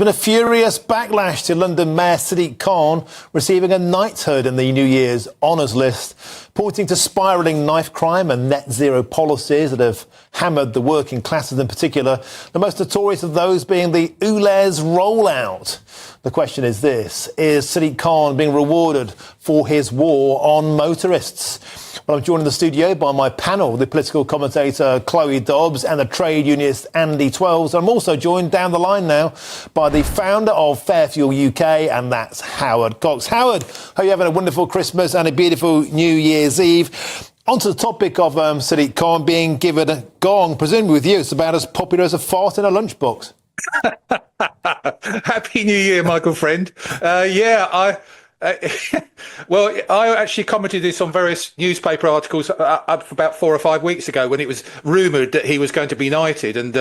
been a furious backlash to London Mayor Sadiq Khan receiving a knighthood in the New Year's honours list, pointing to spiralling knife crime and net zero policies that have hammered the working classes in particular, the most notorious of those being the ULEZ rollout. The question is this: is Sadiq Khan being rewarded for his war on motorists? Well, I'm joined in the studio by my panel, the political commentator Chloe Dobbs and the trade unionist Andy Twelves. I'm also joined down the line now by the founder of Fair Fuel UK, and that's Howard Cox. Howard, hope you're having a wonderful Christmas and a beautiful New Year's Eve. On to the topic of Sadiq Khan being given a gong. Presumably with you, it's about as popular as a fart in a lunchbox. Happy New Year, my good friend. Well, I actually commented this on various newspaper articles up about 4 or 5 weeks ago when it was rumoured that he was going to be knighted. And,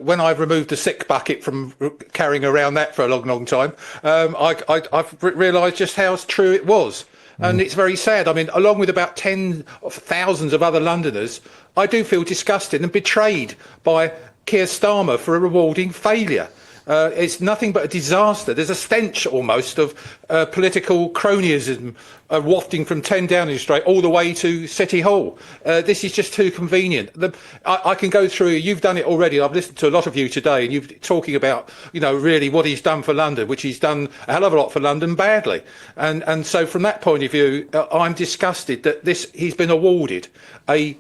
when I removed the sick bucket from carrying around that for a long, long time, I've realised just how true it was. And it's very sad. I mean, along with about 10 thousands of other Londoners, I do feel disgusted and betrayed by Keir Starmer for a rewarding failure. It's nothing but a disaster. There's a stench almost of political cronyism wafting from 10 Downing Street all the way to City Hall. This is just too convenient. I can go through, you've done it already. I've listened to a lot of you today, and you're talking about, really what he's done for London, which he's done a hell of a lot for London badly. And so from that point of view, I'm disgusted that he's been awarded a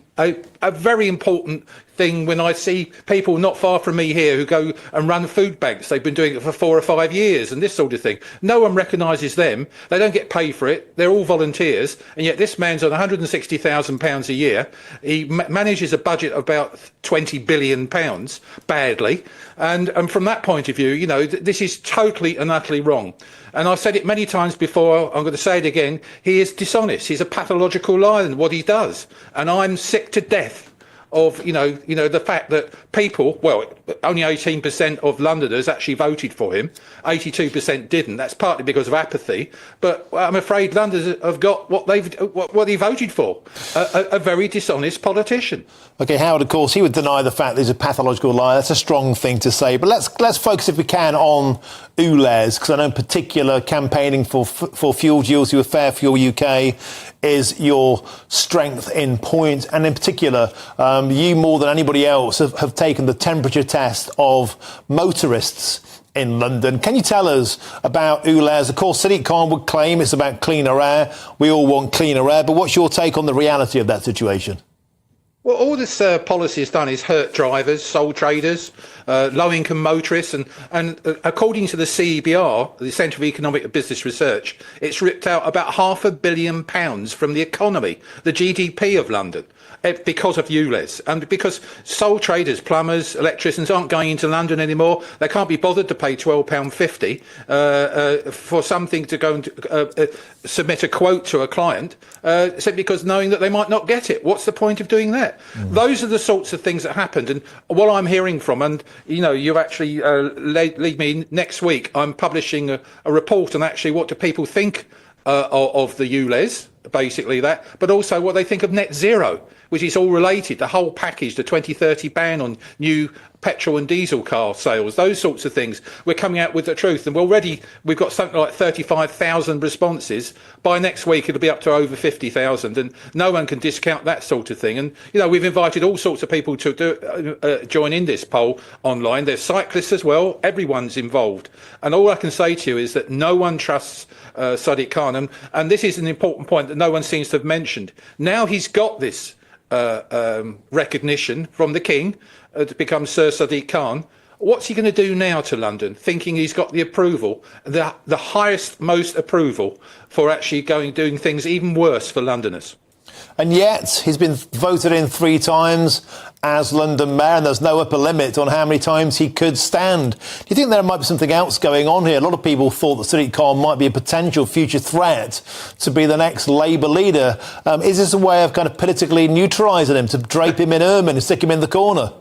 very important thing when I see people not far from me here who go and run food banks. They've been doing it for 4 or 5 years and this sort of thing. No one recognises them. They don't get paid for it. They're all volunteers. And yet this man's on £160,000 a year. He manages a budget of about £20 billion badly. And from that point of view, this is totally and utterly wrong. And I've said it many times before, I'm going to say it again, he is dishonest. He's a pathological liar in what he does. And I'm sick to death of, the fact that people, well, only 18% of Londoners actually voted for him. 82% didn't. That's partly because of apathy. But I'm afraid Londoners have got what they voted for, a very dishonest politician. OK, Howard, of course, he would deny the fact that he's a pathological liar. That's a strong thing to say. But let's focus, if we can, on ULEZ, because I know in particular campaigning for fuel deals with Fair Fuel UK is your strength in point. And in particular, you more than anybody else have taken the temperature test of motorists in London. Can you tell us about ULEZ? Of course, Sadiq Khan would claim it's about cleaner air. We all want cleaner air. But what's your take on the reality of that situation? Well, all this policy has done is hurt drivers, sole traders, low-income motorists, and according to the CEBR, the Centre for Economic and Business Research, it's ripped out about £500 million from the economy, the GDP of London, because of ULEZ, and because sole traders, plumbers, electricians aren't going into London anymore. They can't be bothered to pay £12.50 for something to go and submit a quote to a client, simply because knowing that they might not get it. What's the point of doing that? Those are the sorts of things that happened. And what I'm hearing from, and you actually lead me next week, I'm publishing a report on actually what do people think of the ULEZ, basically that, but also what they think of net zero, which is all related, the whole package, the 2030 ban on new petrol and diesel car sales, those sorts of things. We're coming out with the truth, and already we've got something like 35,000 responses. By next week it'll be up to over 50,000, and no one can discount that sort of thing. And we've invited all sorts of people to join in this poll online. There's cyclists as well. Everyone's involved, and all I can say to you is that no one trusts Sadiq Khan, and this is an important point that no one seems to have mentioned. Now he's got this recognition from the King to become Sir Sadiq Khan. What's he going to do now to London, thinking he's got the approval, the highest, most approval for actually doing things even worse for Londoners? And yet he's been voted in 3 times as London Mayor, and there's no upper limit on how many times he could stand. Do you think there might be something else going on here? A lot of people thought that Sadiq Khan might be a potential future threat to be the next Labour leader. Is this a way of kind of politically neutralising him, to drape him in ermine and stick him in the corner?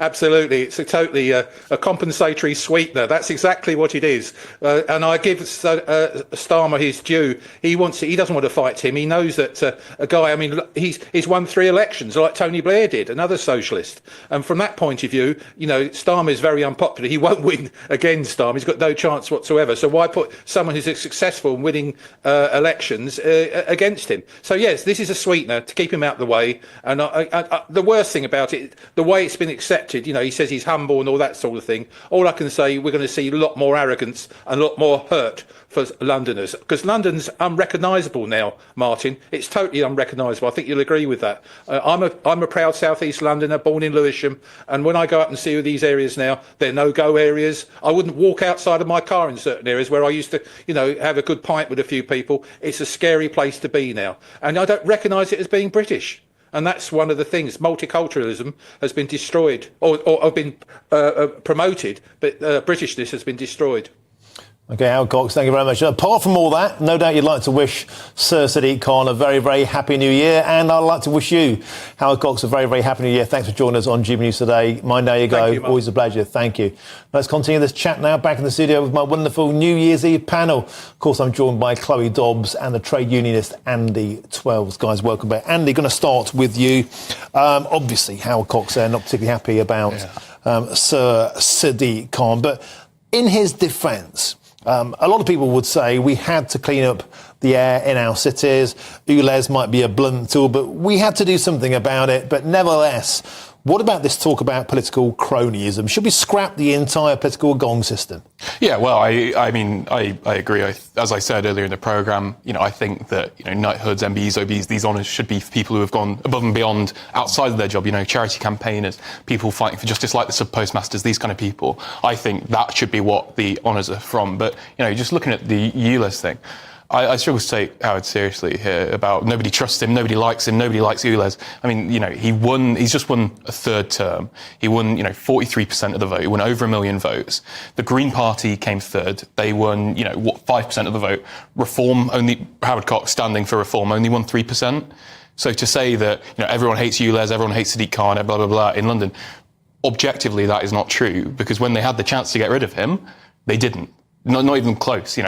Absolutely, it's a compensatory sweetener. That's exactly what it is, and I give Starmer his due. He doesn't want to fight him. He knows that a guy. I mean, he's won 3 elections like Tony Blair did, another socialist. And from that point of view, Starmer is very unpopular. He won't win again. Starmer, he's got no chance whatsoever. So why put someone who's successful in winning elections against him? So yes, this is a sweetener to keep him out of the way. And the worst thing about it, the way it's been accepted. He says he's humble and all that sort of thing. All I can say, we're going to see a lot more arrogance and a lot more hurt for Londoners, because London's unrecognisable now, Martin. It's totally unrecognisable. I think you'll agree with that. I'm a proud South East Londoner, born in Lewisham, and when I go up and see these areas now, they're no-go areas. I wouldn't walk outside of my car in certain areas where I used to, have a good pint with a few people. It's a scary place to be now, and I don't recognise it as being British. And that's one of the things. Multiculturalism has been destroyed, or been promoted, but Britishness has been destroyed. OK, Howard Cox, thank you very much. Apart from all that, no doubt you'd like to wish Sir Sadiq Khan a very, very happy new year. And I'd like to wish you, Howard Cox, a very, very happy new year. Thanks for joining us on GB News today. Mind how you go. Thank you, always a pleasure. Thank you. Let's continue this chat now. Back in the studio with my wonderful New Year's Eve panel. Of course, I'm joined by Chloe Dobbs and the trade unionist Andy Twelves. Guys, welcome back. Andy, going to start with you. Obviously, Howard Cox there, not particularly happy about Sir Sadiq Khan. But in his defence, a lot of people would say we had to clean up the air in our cities. ULEZ might be a blunt tool, but we had to do something about it. But nevertheless, what about this talk about political cronyism? Should we scrap the entire political gong system? Yeah, well, I mean, I agree. As I said earlier in the programme, I think that, knighthoods, MBEs, OBs, these honours should be for people who have gone above and beyond outside of their job, charity campaigners, people fighting for justice like the sub-postmasters, these kind of people. I think that should be what the honours are from. But, just looking at the ULEZ thing, I struggle to take Howard seriously here about nobody trusts him, nobody likes ULEZ. I mean, he's just won a 3rd term. He won, 43% of the vote. He won over 1 million votes. The Green Party came 3rd. They won, 5% of the vote. Reform, only Howard Cox standing for Reform, only won 3%. So to say that, everyone hates ULEZ, everyone hates Sadiq Khan, blah, blah, blah, in London, objectively that is not true, because when they had the chance to get rid of him, they didn't. Not even close,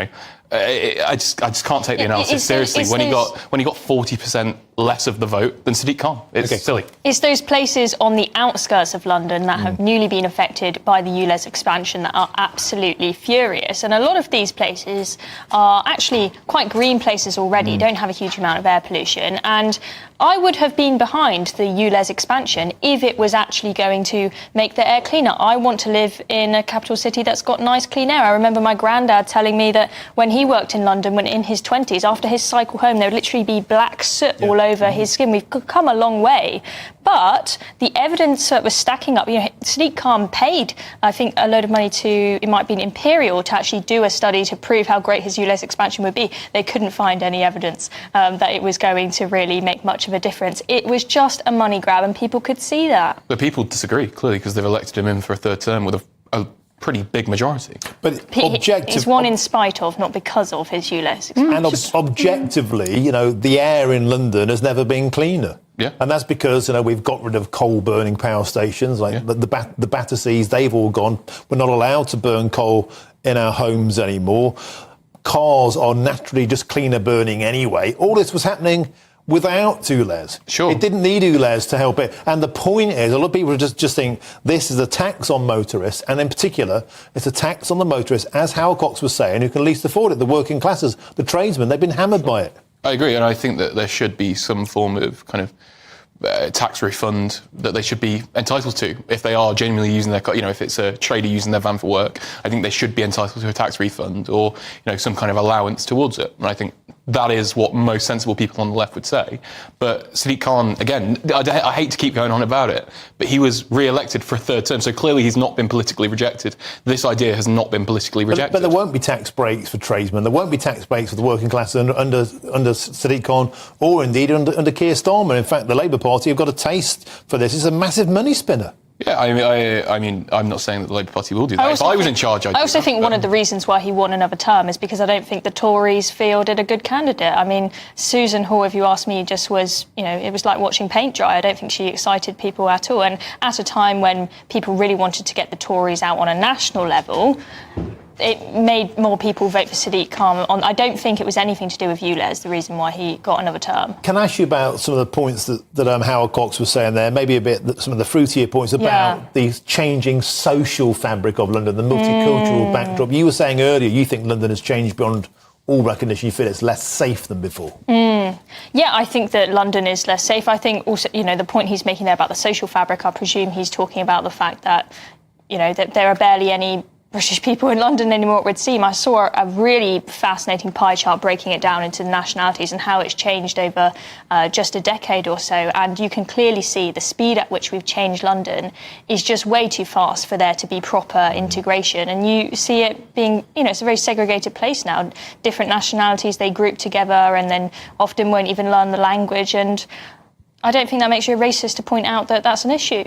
I just can't take the analysis seriously when he got 40% less of the vote than Sadiq Khan. It's silly. It's those places on the outskirts of London that have newly been affected by the ULEZ expansion that are absolutely furious. And a lot of these places are actually quite green places already, don't have a huge amount of air pollution. And I would have been behind the ULEZ expansion if it was actually going to make the air cleaner. I want to live in a capital city that's got nice clean air. I remember my granddad telling me that when he worked in London, when in his 20s, after his cycle home, there would literally be black soot all over his skin. We've come a long way. But the evidence that was stacking up, Sadiq Khan paid, I think, a load of money to, it might be Imperial, to actually do a study to prove how great his ULEZ expansion would be. They couldn't find any evidence that it was going to really make much of a difference. It was just a money grab, and people could see that. But people disagree, clearly, because they've elected him in for a 3rd term with a pretty big majority. But he's won in spite of, not because of, his ULEZ expansion. And objectively, the air in London has never been cleaner. Yeah. And that's because, we've got rid of coal-burning power stations, like the Batterseas, they've all gone. We're not allowed to burn coal in our homes anymore. Cars are naturally just cleaner burning anyway. All this was happening without ULEZ. Sure. It didn't need ULEZ to help it. And the point is, a lot of people just think this is a tax on motorists, and in particular, it's a tax on the motorists, as Howard Cox was saying, who can least afford it, the working classes, the tradesmen. They've been hammered by it. I agree, and I think that there should be some form of kind of tax refund that they should be entitled to if they are genuinely using their, if it's a trader using their van for work. I think they should be entitled to a tax refund or, some kind of allowance towards it. And I think that is what most sensible people on the left would say. But Sadiq Khan, again, I hate to keep going on about it, but he was re-elected for a 3rd term, so clearly he's not been politically rejected. This idea has not been politically rejected. But there won't be tax breaks for tradesmen. There won't be tax breaks for the working class under Sadiq Khan, or indeed under Keir Starmer. In fact, the Labour Party have got a taste for this. It's a massive money spinner. Yeah, I mean, I'm not saying that the Labour Party will do that. If I was in charge, I'd I also think one of the reasons why he won another term is because I don't think the Tories fielded a good candidate. I mean, Susan Hall, if you ask me, just was, it was like watching paint dry. I don't think she excited people at all. And at a time when people really wanted to get the Tories out on a national level, it made more people vote for Sadiq Khan. I don't think it was anything to do with ULEZ, the reason why he got another term. Can I ask you about some of the points that Howard Cox was saying there, maybe a bit some of the fruitier points about the changing social fabric of London, the multicultural backdrop. You were saying earlier you think London has changed beyond all recognition. You feel it's less safe than before. Yeah, I think that London is less safe. I think also, the point he's making there about the social fabric, I presume he's talking about the fact that, that there are barely any British people in London anymore, it would seem. I saw a really fascinating pie chart breaking it down into nationalities and how it's changed over just a decade or so. And you can clearly see the speed at which we've changed London is just way too fast for there to be proper integration. And you see it being, it's a very segregated place now. Different nationalities, they group together and then often won't even learn the language. And I don't think that makes you a racist to point out that that's an issue.